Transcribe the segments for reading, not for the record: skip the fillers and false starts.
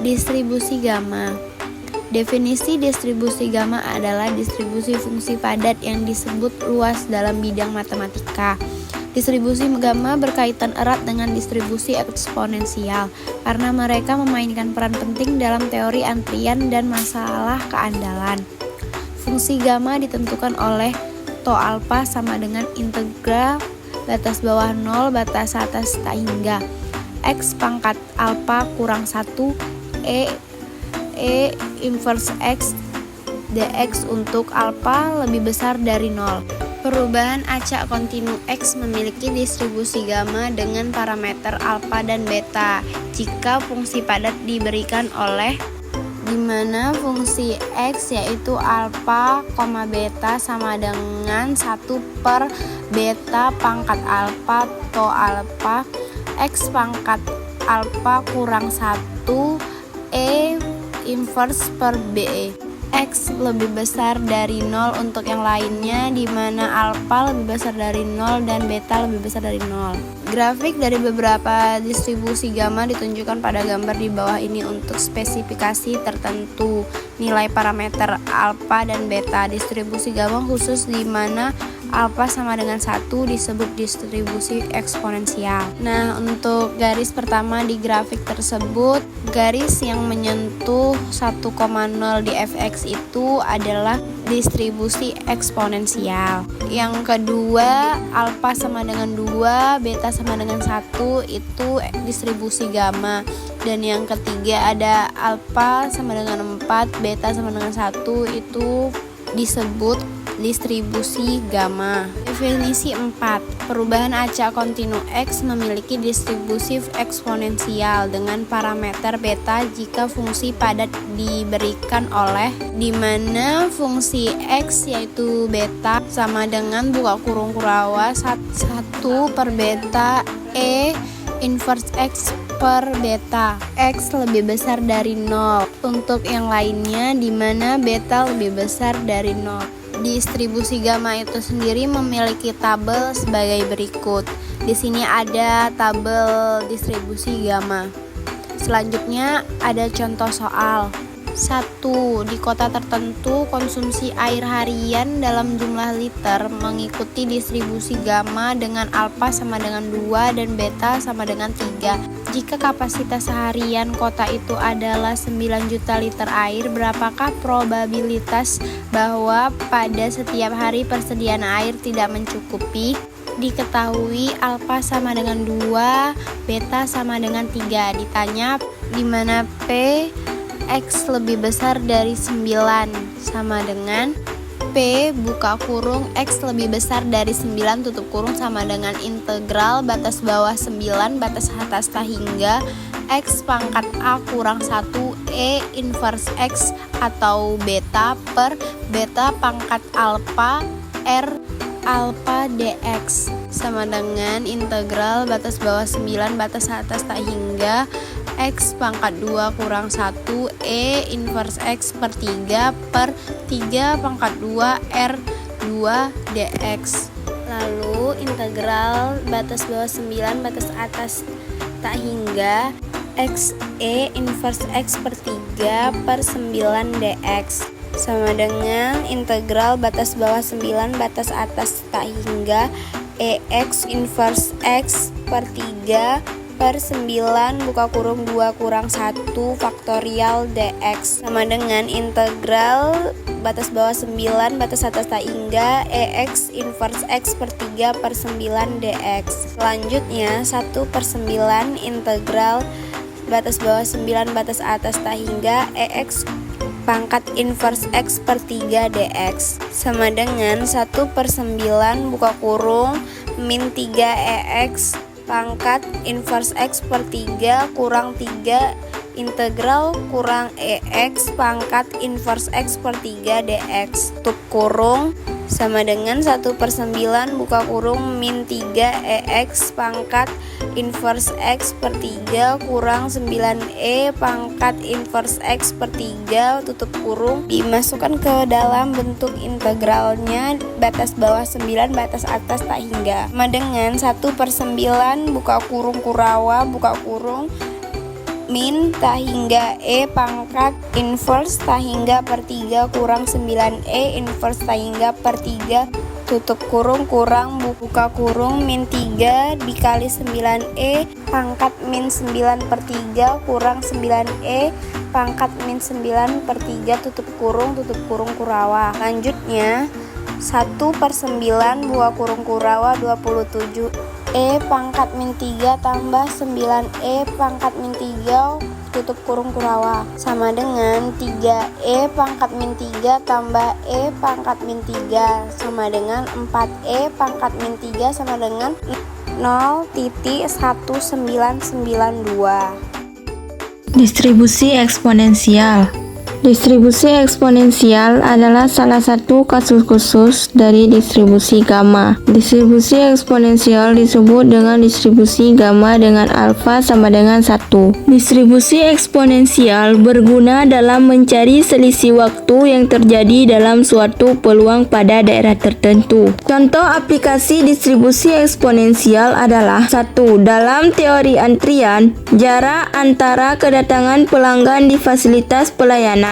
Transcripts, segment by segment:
Distribusi gamma. Definisi distribusi gamma adalah distribusi fungsi padat yang disebut luas dalam bidang matematika. Distribusi gamma berkaitan erat dengan distribusi eksponensial karena mereka memainkan peran penting dalam teori antrian dan masalah keandalan. Fungsi gamma ditentukan oleh tau alfa sama dengan integral batas bawah 0 batas atas tak hingga x pangkat alfa kurang 1 e inverse x dx untuk alfa lebih besar dari 0. Perubahan acak kontinu x memiliki distribusi gamma dengan parameter alfa dan beta jika fungsi padat diberikan oleh di mana fungsi x yaitu alfa, beta sama dengan 1 per beta pangkat alfa tau alfa x pangkat alfa kurang 1 e inverse per be. X lebih besar dari 0 untuk yang lainnya di mana alfa lebih besar dari 0 dan beta lebih besar dari 0. Grafik dari beberapa distribusi gamma ditunjukkan pada gambar di bawah ini untuk spesifikasi tertentu nilai parameter alfa dan beta. Distribusi gamma khusus di mana alfa sama dengan 1 disebut distribusi eksponensial. Nah, untuk garis pertama di grafik tersebut, garis yang menyentuh 1,0 di fx itu adalah distribusi eksponensial. Yang kedua, alfa sama dengan 2, beta sama dengan 1 itu distribusi gamma. Dan yang ketiga ada alfa sama dengan 4, beta sama dengan 1 itu disebut distribusi gamma. Definisi 4. Perubahan acak kontinu x memiliki distribusi eksponensial dengan parameter beta jika fungsi padat diberikan oleh di mana fungsi x yaitu beta sama dengan buka kurung kurawa 1 per beta e inverse x per beta. X lebih besar dari 0 untuk yang lainnya di mana beta lebih besar dari 0. Distribusi gamma itu sendiri memiliki tabel sebagai berikut. Di sini ada tabel distribusi gamma. Selanjutnya ada contoh soal. 1. Di kota tertentu konsumsi air harian dalam jumlah liter mengikuti distribusi gamma dengan alfa sama dengan 2 dan beta sama dengan 3. Jika kapasitas harian kota itu adalah 9 juta liter air, berapakah probabilitas bahwa pada setiap hari persediaan air tidak mencukupi? Diketahui alfa sama dengan 2, beta sama dengan 3. Ditanya di mana P X lebih besar dari 9 sama dengan P buka kurung X lebih besar dari 9 tutup kurung sama dengan integral batas bawah 9 batas atas tak hingga X pangkat A kurang 1 E inverse X atau beta per beta pangkat alfa R alfa dx sama dengan integral batas bawah 9 batas atas tak hingga X pangkat 2 kurang 1 E inverse X per 3 per 3 pangkat 2 R 2 dx. Lalu integral batas bawah 9 batas atas tak hingga X E inverse X per 3 per 9 dx sama dengan integral batas bawah 9 batas atas tak hingga EX inverse X per 3 per 9 buka kurung 2 kurang 1 faktorial dx sama dengan integral batas bawah 9 batas atas tak hingga EX inverse X per 3 per 9 dx. Selanjutnya 1 per 9 integral batas bawah 9 batas atas tak hingga EX pangkat inverse X per 3 dx sama dengan 1 per 9 buka kurung min 3 EX pangkat inverse X per 3 kurang 3 integral kurang EX pangkat inverse X per 3 dx tutup kurung sama dengan 1 per 9 buka kurung min 3 EX pangkat inverse X per 3 kurang 9E pangkat inverse X per 3 tutup kurung dimasukkan ke dalam bentuk integralnya batas bawah 9 batas atas tak hingga sama dengan 1 per 9 buka kurung kurawa buka kurung min tak hingga E pangkat inverse tak hingga per 3 kurang 9E inverse tak hingga per 3 tutup kurung kurang buka kurung min 3 dikali 9E pangkat min 9 per 3 kurang 9E pangkat min 9 per 3 tutup kurung kurawa. Lanjutnya 1/9 buah kurung kurawa 27 E pangkat min 3 tambah 9E pangkat min 3 tutup kurung kurawa sama dengan 3E pangkat min 3 tambah E pangkat min 3 sama dengan 4E pangkat min 3 sama dengan 0,1992. Distribusi eksponensial. Distribusi eksponensial adalah salah satu kasus khusus dari distribusi gamma. Distribusi eksponensial disebut dengan distribusi gamma dengan alfa sama dengan 1. Distribusi eksponensial berguna dalam mencari selisih waktu yang terjadi dalam suatu peluang pada daerah tertentu. Contoh aplikasi distribusi eksponensial adalah 1. Dalam teori antrian, jarak antara kedatangan pelanggan di fasilitas pelayanan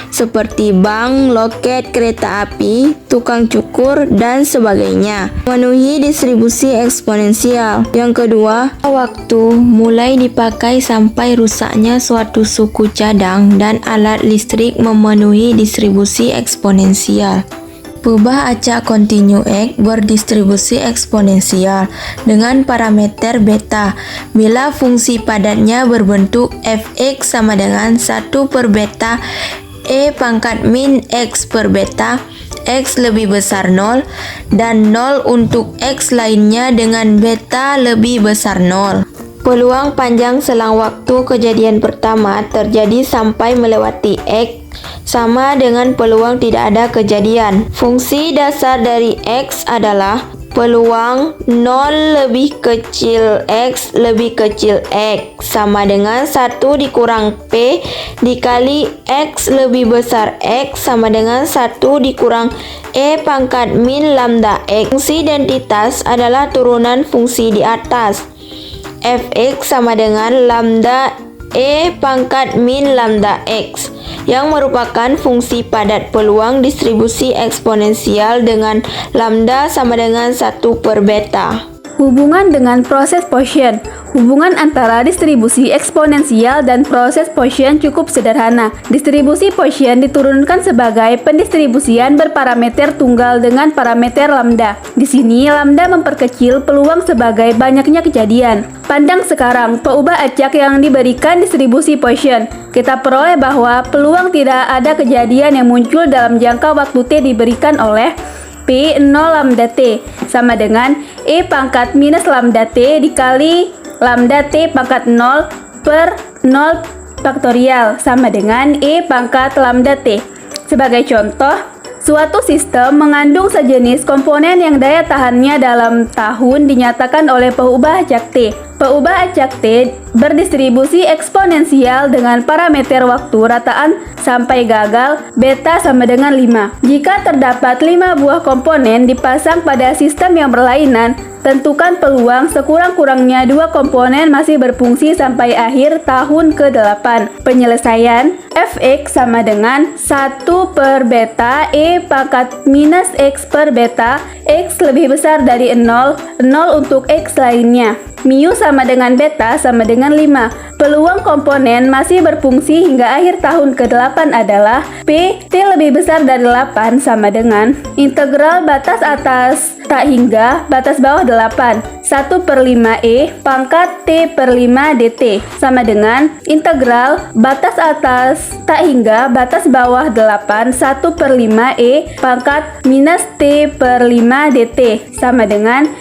seperti bank, loket kereta api, tukang cukur, dan sebagainya memenuhi distribusi eksponensial. Yang kedua, waktu mulai dipakai sampai rusaknya suatu suku cadang dan alat listrik memenuhi distribusi eksponensial. Perubahan acak kontinu X berdistribusi eksponensial dengan parameter beta bila fungsi padatnya berbentuk fx sama dengan 1 per beta E pangkat min x per beta x lebih besar 0 dan 0 untuk x lainnya dengan beta lebih besar 0. Peluang panjang selang waktu kejadian pertama terjadi sampai melewati X sama dengan peluang tidak ada kejadian. Fungsi dasar dari X adalah peluang 0 lebih kecil X lebih kecil X sama dengan 1 dikurang P dikali X lebih besar X sama dengan 1 dikurang E pangkat min lambda X. Fungsi identitas adalah turunan fungsi di atas. Fx sama dengan lambda E pangkat min lambda X yang merupakan fungsi padat peluang distribusi eksponensial dengan lambda sama dengan 1 per beta. Hubungan dengan proses Poisson. Hubungan antara distribusi eksponensial dan proses Poisson cukup sederhana. Distribusi Poisson diturunkan sebagai pendistribusian berparameter tunggal dengan parameter lambda. Di sini lambda memperkecil peluang sebagai banyaknya kejadian. Pandang sekarang peubah acak yang diberikan distribusi Poisson. Kita peroleh bahwa peluang tidak ada kejadian yang muncul dalam jangka waktu T diberikan oleh P0 lambda T sama dengan E pangkat minus lambda T dikali lambda T pangkat 0 per 0 faktorial sama dengan E pangkat lambda T. Sebagai contoh, suatu sistem mengandung sejenis komponen yang daya tahannya dalam tahun dinyatakan oleh peubah acak T. Peubah acak T berdistribusi eksponensial dengan parameter waktu rataan sampai gagal beta sama dengan 5. Jika terdapat 5 buah komponen dipasang pada sistem yang berlainan, tentukan peluang sekurang-kurangnya 2 komponen masih berfungsi sampai akhir tahun ke-8. Penyelesaian Fx sama dengan 1 per beta E pangkat minus X per beta X lebih besar dari 0 untuk X lainnya. Mu sama dengan beta sama dengan 5. Peluang komponen masih berfungsi hingga akhir tahun ke-8 adalah P T lebih besar dari 8 sama dengan integral batas atas tak hingga batas bawah 8 1 per 5 E pangkat T per 5 dt sama dengan integral batas atas tak hingga batas bawah 8 1 per 5 E pangkat minus T per 5 dt sama dengan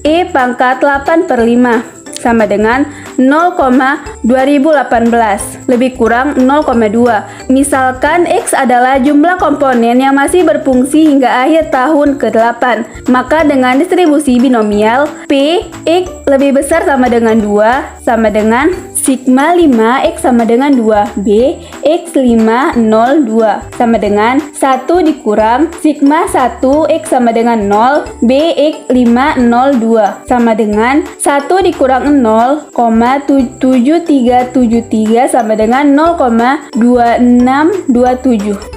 E pangkat 8 per 5 sama dengan 0,2018 lebih kurang 0,2. Misalkan X adalah jumlah komponen yang masih berfungsi hingga akhir tahun ke-8, maka dengan distribusi binomial P X lebih besar sama dengan 2 sama dengan 1 sigma 5 X sama dengan 2 B X5 0 2 sama dengan 1 dikurang sigma 1 X sama dengan 0 B X5 0 2 sama dengan 1 dikurang 0,7373 sama dengan 0,2627.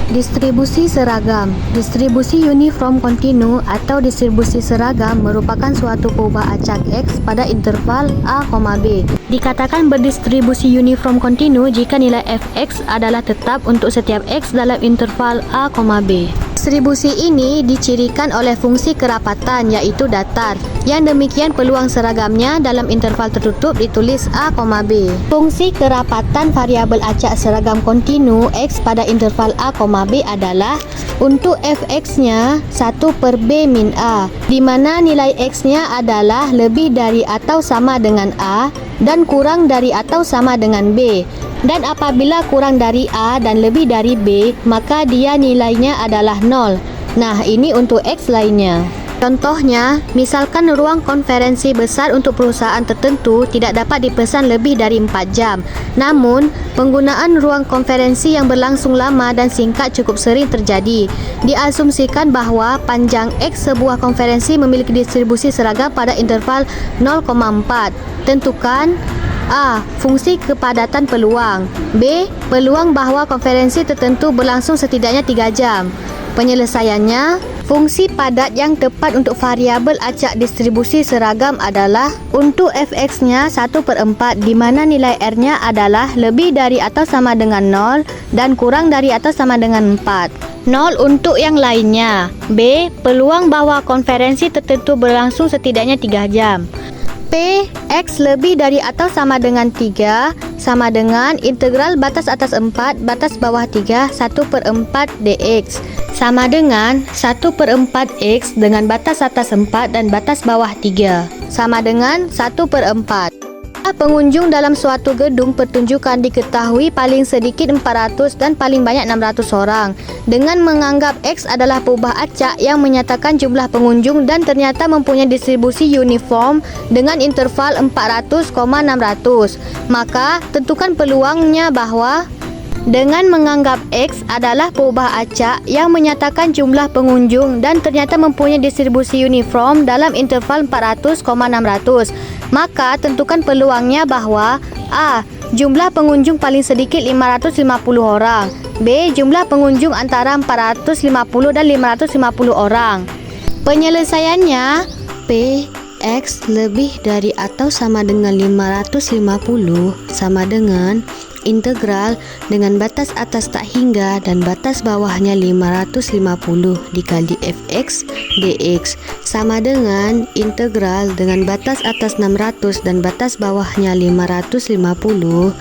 Distribusi seragam. Distribusi uniform kontinu atau distribusi seragam merupakan suatu peubah acak X pada interval A, B. Dikatakan berdistribusi uniform kontinu jika nilai fx adalah tetap untuk setiap X dalam interval A, B. Distribusi ini dicirikan oleh fungsi kerapatan yaitu datar. Yang demikian peluang seragamnya dalam interval tertutup ditulis A, B. Fungsi kerapatan variabel acak seragam kontinu X pada interval A, B adalah untuk fx-nya 1/b min A, di mana nilai x-nya adalah lebih dari atau sama dengan A dan kurang dari atau sama dengan B. Dan apabila kurang dari A dan lebih dari B, maka dia nilainya adalah 0. Nah, ini untuk X lainnya. Contohnya, misalkan ruang konferensi besar untuk perusahaan tertentu tidak dapat dipesan lebih dari 4 jam. Namun, penggunaan ruang konferensi yang berlangsung lama dan singkat cukup sering terjadi. Diasumsikan bahwa panjang X sebuah konferensi memiliki distribusi seragam pada interval 0,4. Tentukan A. Fungsi kepadatan peluang. B. Peluang bahwa konferensi tertentu berlangsung setidaknya 3 jam. Penyelesaiannya, fungsi padat yang tepat untuk variabel acak distribusi seragam adalah untuk fx-nya 1/4 di mana nilai r-nya adalah lebih dari atau sama dengan 0 dan kurang dari atau sama dengan 4. 0 untuk yang lainnya. B. Peluang bahwa konferensi tertentu berlangsung setidaknya 3 jam. P. X lebih dari atau sama dengan 3 sama dengan integral batas atas 4 batas bawah 3 1/4 dx sama dengan 1/4 X dengan batas atas 4 dan batas bawah 3 sama dengan 1/4. Pengunjung dalam suatu gedung pertunjukan diketahui paling sedikit 400 dan paling banyak 600 orang. Dengan menganggap X adalah peubah acak yang menyatakan jumlah pengunjung dan ternyata mempunyai distribusi uniform dengan interval 400,600, maka tentukan peluangnya bahwa dengan menganggap X adalah peubah acak yang menyatakan jumlah pengunjung dan ternyata mempunyai distribusi uniform dalam interval 400,600, maka tentukan peluangnya bahwa A. Jumlah pengunjung paling sedikit 550 orang. B. Jumlah pengunjung antara 450 dan 550 orang. Penyelesaiannya P. X lebih dari atau sama dengan 550 sama dengan integral dengan batas atas tak hingga dan batas bawahnya 550 dikali fx dx sama dengan integral dengan batas atas 600 dan batas bawahnya 550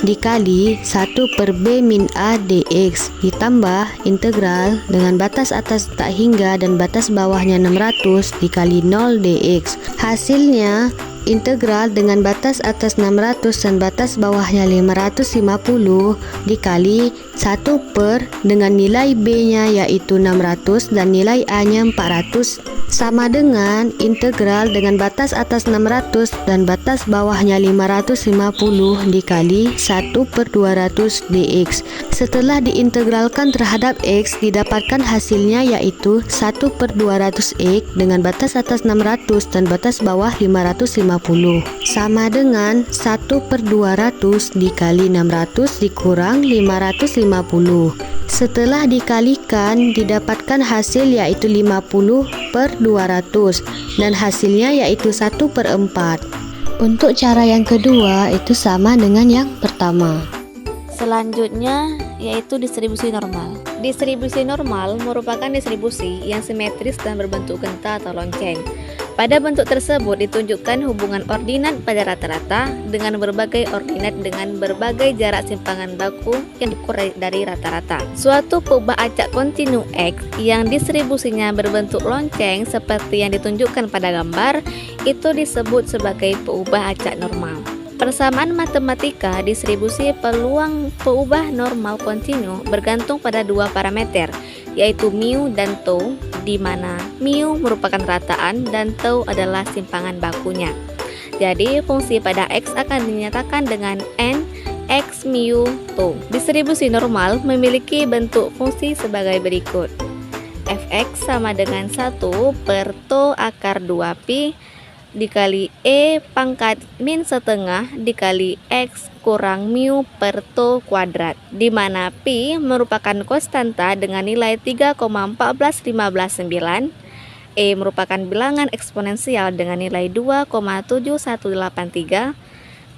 dikali 1/b min A dx ditambah integral dengan batas atas tak hingga dan batas bawahnya 600 dikali 0 dx. Hasilnya integral dengan batas atas 600 dan batas bawahnya 550 dikali 1 dengan nilai b-nya yaitu 600 dan nilai a-nya 400 sama dengan integral dengan batas atas 600 dan batas bawahnya 550 dikali 1/200 dx. Setelah diintegralkan terhadap x, didapatkan hasilnya yaitu 1/200 x dengan batas atas 600 dan batas bawah 550 sama dengan 1/200 dikali 600 dikurang 550. Setelah dikalikan, didapatkan hasil yaitu 50/200 dan hasilnya yaitu 1/4. Untuk cara yang kedua itu sama dengan yang pertama. Selanjutnya yaitu distribusi normal. Distribusi normal merupakan distribusi yang simetris dan berbentuk genta atau lonceng. Pada bentuk tersebut ditunjukkan hubungan ordinat pada rata-rata dengan berbagai ordinat dengan berbagai jarak simpangan baku yang diukur dari rata-rata. Suatu peubah acak kontinu X yang distribusinya berbentuk lonceng seperti yang ditunjukkan pada gambar itu disebut sebagai peubah acak normal. Persamaan matematika distribusi peluang peubah normal kontinu bergantung pada dua parameter, yaitu mu dan tau, di mana mu merupakan rataan dan tau adalah simpangan bakunya. Jadi fungsi pada X akan dinyatakan dengan N X mu to. Distribusi normal memiliki bentuk fungsi sebagai berikut. Fx sama dengan 1 per to akar 2pi dikali E pangkat min setengah dikali X kurang mu per to kuadrat, di mana pi merupakan konstanta dengan nilai 3,14159, E merupakan bilangan eksponensial dengan nilai 2,7183,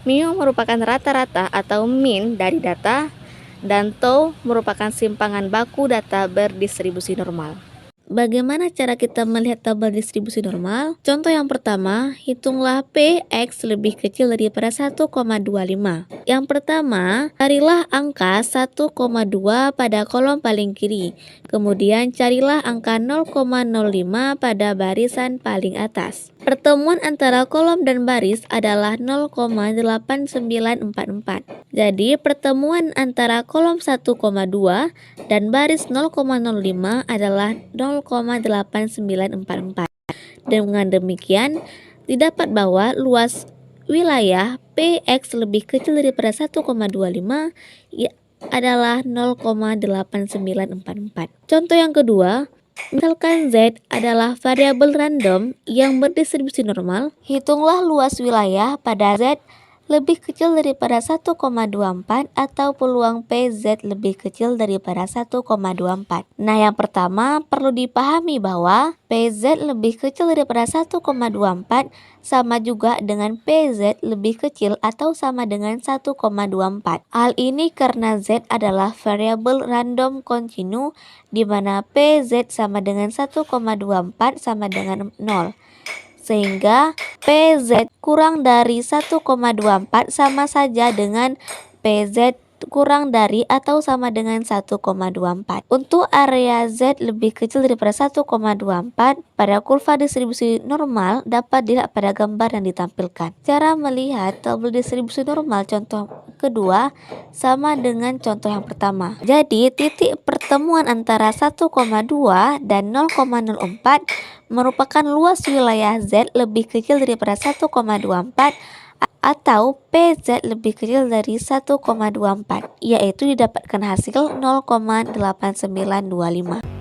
mu merupakan rata-rata atau min dari data, dan tau merupakan simpangan baku data berdistribusi normal. Bagaimana cara kita melihat tabel distribusi normal? Contoh yang pertama, hitunglah Px lebih kecil daripada 1,25. Yang pertama, carilah angka 1,2 pada kolom paling kiri. Kemudian carilah angka 0,05 pada barisan paling atas. Pertemuan antara kolom dan baris adalah 0,8944. Jadi pertemuan antara kolom 1,2 dan baris 0,05 adalah 0,8944. Dengan demikian, didapat bahwa luas wilayah Px lebih kecil daripada 1,25 adalah 0,8944. Contoh yang kedua, misalkan Z adalah variabel random yang berdistribusi normal, hitunglah luas wilayah pada Z lebih kecil daripada 1,24 atau peluang PZ lebih kecil daripada 1,24. Nah, yang pertama perlu dipahami bahwa PZ lebih kecil daripada 1,24 sama juga dengan PZ lebih kecil atau sama dengan 1,24. Hal ini karena Z adalah variabel random kontinu di mana PZ sama dengan 1,24 sama dengan 0. Sehingga PZ kurang dari 1,24 sama saja dengan PZ kurang dari atau sama dengan 1,24. Untuk area Z lebih kecil daripada 1,24 pada kurva distribusi normal dapat dilihat pada gambar yang ditampilkan. Cara melihat tabel distribusi normal contoh kedua sama dengan contoh yang pertama. Jadi titik pertemuan antara 1,2 dan 0,04 merupakan luas wilayah Z lebih kecil daripada 1,24 atau PZ lebih kecil dari 1,24, yaitu didapatkan hasil 0,8925.